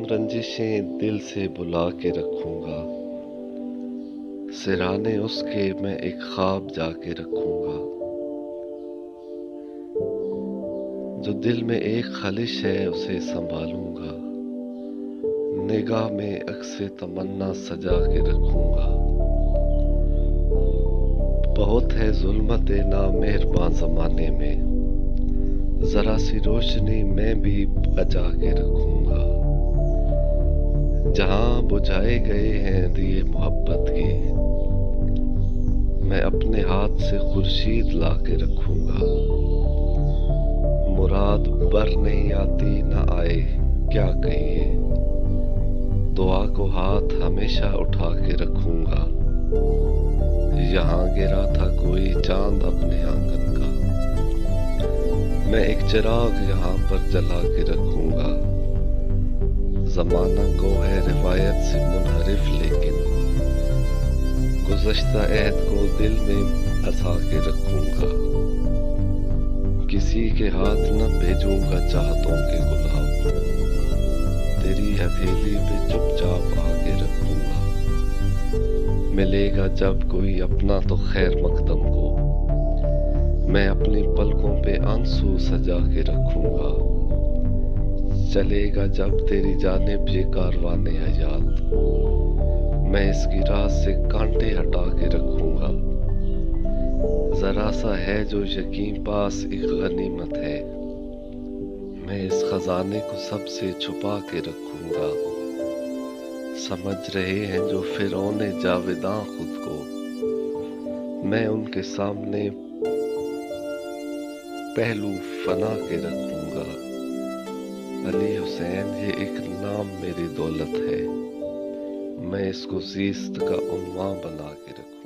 रंजिशें दिल से बुला के रखूंगा, सिरहाने उसके मैं एक ख्वाब जाके रखूंगा। जो दिल में एक खलिश है उसे संभालूंगा, निगाह में अक्से तमन्ना सजा के रखूंगा। बहुत है जुल्मत नामेहरबान जमाने में, जरा सी रोशनी मैं भी बचा के रखूंगा। जहां बुझाए गए हैं दिए मोहब्बत के, मैं अपने हाथ से खुर्शीद ला के रखूंगा। मुराद बर नहीं आती ना आए क्या कहिए, दुआ को हाथ हमेशा उठा के रखूंगा। यहाँ गिरा था कोई चांद अपने आंगन का, मैं एक चिराग यहाँ पर जला के रखूंगा। जमाना को है रिवायत से मुनहरिफ, लेकिन गुज़श्ता अहद को दिल में बसा के रखूंगा। किसी के हाथ न भेजूंगा चाहतों के गुलाब, तेरी हथेली पे चुपचाप आके रखूंगा। मिलेगा जब कोई अपना तो खैर मकदम को, मैं अपनी पलकों पे आंसू सजा के रखूंगा। चलेगा जब तेरी जानिब ये कारवाने हयात, मैं इसकी राह से कांटे हटा के रखूंगा। जरा सा है जो यकीन पास एक गनीमत है, मैं इस खजाने को सबसे छुपा के रखूंगा। समझ रहे हैं जो फिरौने जावेदां खुद को, मैं उनके सामने पहलू फना के रखूंगा। अली हुसैन ये एक नाम मेरी दौलत है, मैं इसको ज़ीस्त का उन्वान बना के रखूंगा।